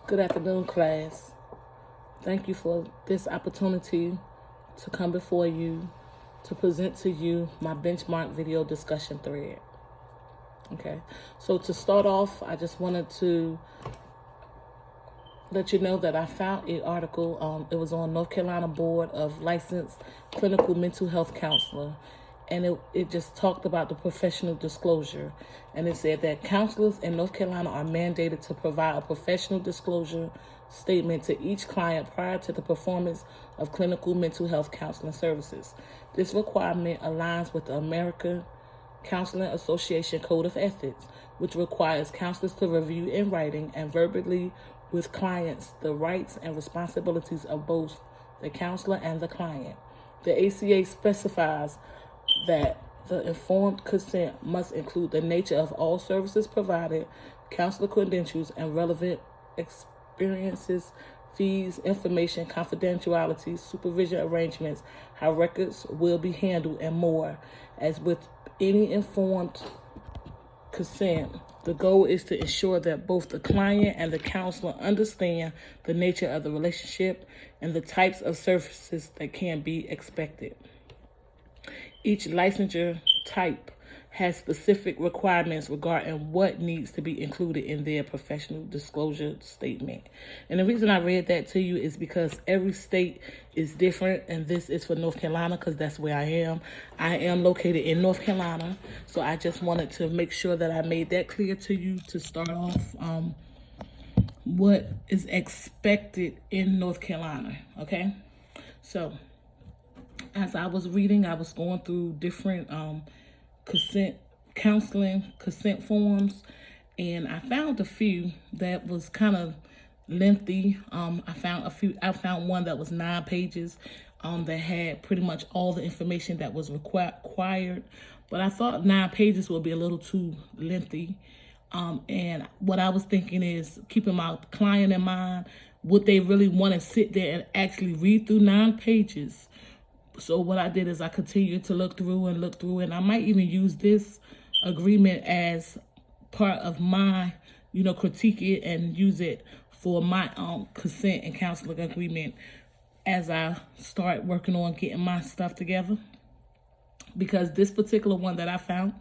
Good afternoon, class. Thank you for this opportunity to come before you to present to you my benchmark video discussion thread. Okay, so to start off, I just wanted to let you know that I found an article. It was on North Carolina Board of Licensed Clinical Mental Health Counselor, and it just talked about the professional disclosure. And it said that counselors in North Carolina are mandated to provide a professional disclosure statement to each client prior to the performance of clinical mental health counseling services. This requirement aligns with the American Counseling Association Code of Ethics, which requires counselors to review in writing and verbally with clients the rights and responsibilities of both the counselor and the client. The ACA specifies that the informed consent must include the nature of all services provided, counselor credentials, and relevant experiences, fees, information, confidentiality, supervision arrangements, how records will be handled, and more. As with any informed consent, the goal is to ensure that both the client and the counselor understand the nature of the relationship and the types of services that can be expected. Each licensure type has specific requirements regarding what needs to be included in their professional disclosure statement. And the reason I read that to you is because every state is different, and this is for North Carolina because that's where I am. I am located in North Carolina, so I just wanted to make sure that I made that clear to you to start off what is expected in North Carolina, okay? So as I was reading, I was going through different consent forms, and I found a few that was kind of lengthy. I found one that was 9 pages that had pretty much all the information that was required, but I thought 9 pages would be a little too lengthy. And what I was thinking is, keeping my client in mind, would they really want to sit there and actually read through 9 pages? So what I did is I continued to look through, and I might even use this agreement as part of my, critique it and use it for my consent and counseling agreement as I start working on getting my stuff together. Because this particular one that I found,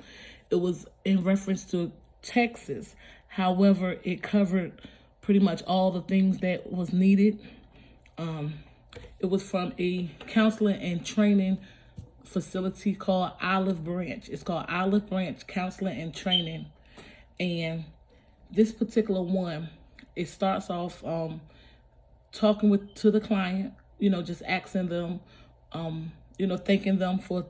it was in reference to Texas. However, it covered pretty much all the things that was needed. It was from a counseling and training facility called Olive Branch. It's called Olive Branch Counseling and Training. And this particular one, it starts off talking to the client, just asking them, thanking them for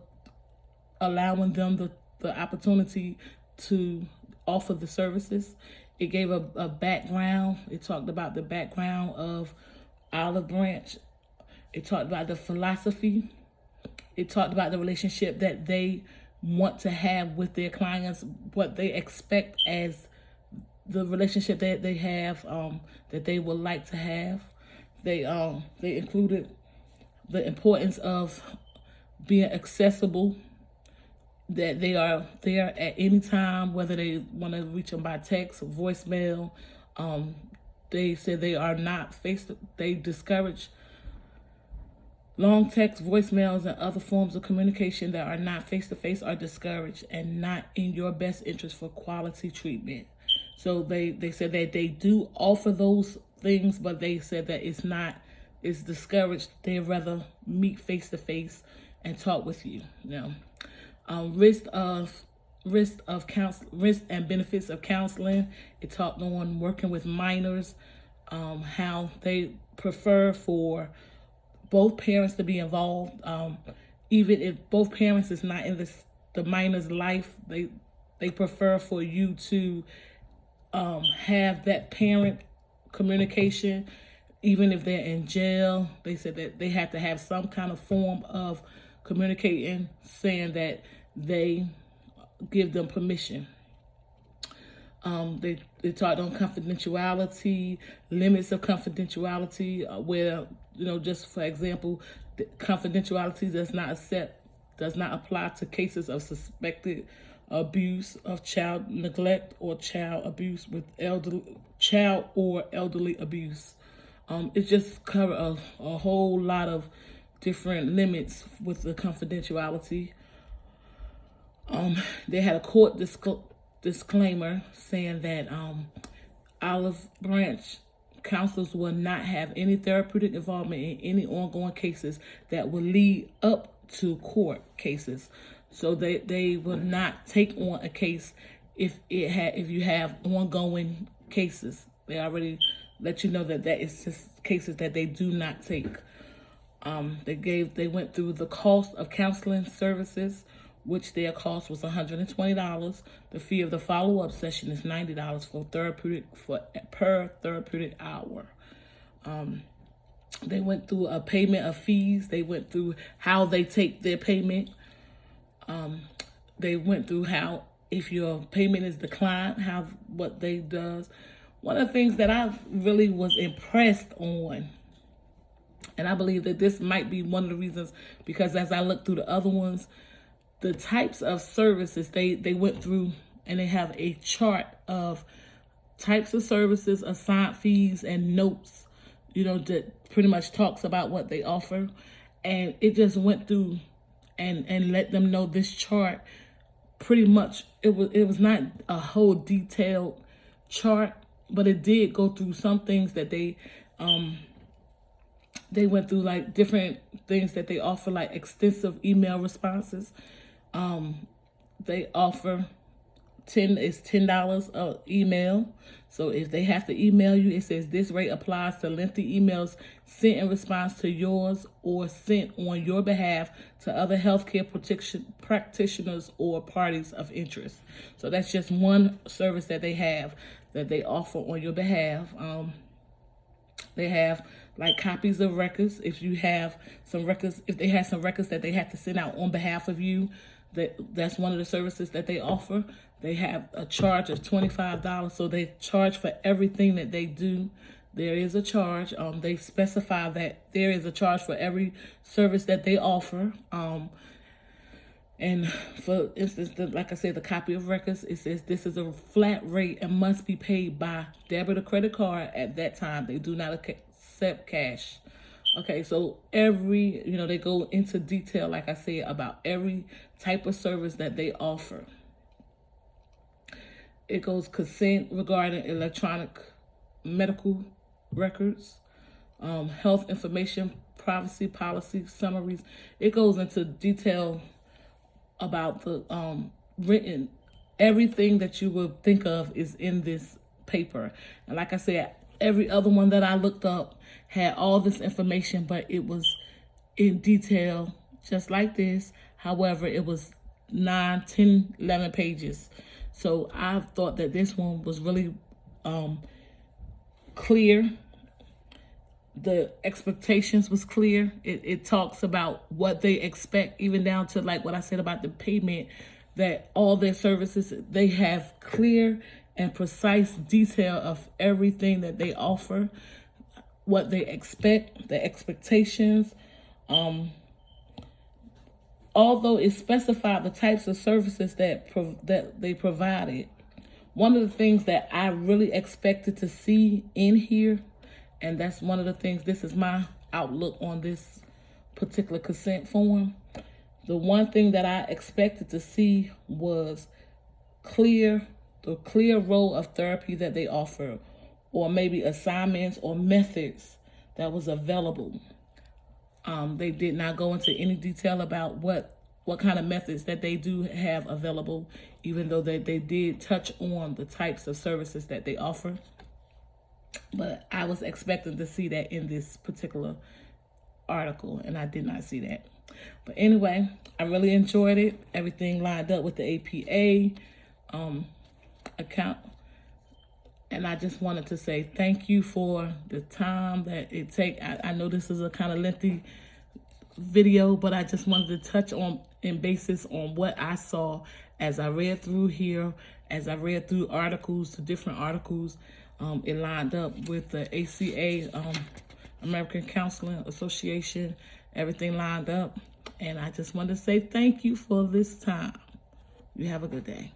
allowing them the opportunity to offer the services. It gave a background. It talked about the background of Olive Branch. It talked about the philosophy. It talked about the relationship that they want to have with their clients, what they expect as the relationship that they have, that they would like to have. They included the importance of being accessible, that they are there at any time, whether they want to reach them by text or voicemail. They said they are not they discourage long text, voicemails, and other forms of communication that are not face-to-face are discouraged and not in your best interest for quality treatment. So they said that they do offer those things, but they said that it's discouraged. They'd rather meet face-to-face and talk with you. Risk and benefits of counseling. It talked on working with minors, how they prefer for both parents to be involved, even if both parents is not in the minor's life. They prefer for you to have that parent communication, even if they're in jail. They said that they have to have some kind of form of communicating, saying that they give them permission. They talked on confidentiality, limits of confidentiality, where, just for example, confidentiality does not apply to cases of suspected abuse of child neglect or child abuse with child or elderly abuse. It just covered a whole lot of different limits with the confidentiality. They had a court disclaimer saying that Olive Branch counselors will not have any therapeutic involvement in any ongoing cases that will lead up to court cases. So they will not take on a case if you have ongoing cases. They already let you know that is just cases that they do not take. They went through the cost of counseling services, which their cost was $120. The fee of the follow-up session is $90 per therapeutic hour. They went through a payment of fees. They went through how they take their payment. They went through how, if your payment is declined, what they does. One of the things that I really was impressed on, and I believe that this might be one of the reasons, because as I looked through the other ones, the types of services they went through, and they have a chart of types of services, assigned fees, and notes, that pretty much talks about what they offer. And it just went through and let them know this chart pretty much, it was not a whole detailed chart, but it did go through some things that they went through, like different things that they offer, like extensive email responses. They offer $10 a email. So if they have to email you, it says this rate applies to lengthy emails sent in response to yours or sent on your behalf to other healthcare practitioners or parties of interest. So that's just one service that they have that they offer on your behalf. They have like copies of records. If you have some records, if they have some records that they have to send out on behalf of you, that's one of the services that they offer. They have a charge of $25, so they charge for everything that they do. There is a charge. They specify that there is a charge for every service that they offer. And for instance, like I said, the copy of records, it says this is a flat rate and must be paid by debit or credit card at that time. They do not accept cash. Okay, so they go into detail, like I said, about every type of service that they offer. It goes consent regarding electronic medical records, health information, privacy policy summaries. It goes into detail about the written, everything that you would think of is in this paper. And like I said, every other one that I looked up had all this information, but it was in detail, just like this. However, it was 9, 10, 11 pages. So I thought that this one was really clear. The expectations was clear. It talks about what they expect, even down to like what I said about the payment, that all their services, they have clear and precise detail of everything that they offer, what they expect, the expectations. Although it specified the types of services that they provided, one of the things that I really expected to see in here, and that's one of the things, this is my outlook on this particular consent form. The one thing that I expected to see was the clear role of therapy that they offer, or maybe assignments or methods that was available. They did not go into any detail about what kind of methods that they do have available, even though they did touch on the types of services that they offer. But I was expecting to see that in this particular article, and I did not see that. But anyway, I really enjoyed it. Everything lined up with the APA account. And I just wanted to say thank you for the time that it take. I know this is a kind of lengthy video, but I just wanted to touch on in basis on what I saw as I read through here, as I read through articles, the different articles. It lined up with the ACA, American Counseling Association. Everything lined up. And I just wanted to say thank you for this time. You have a good day.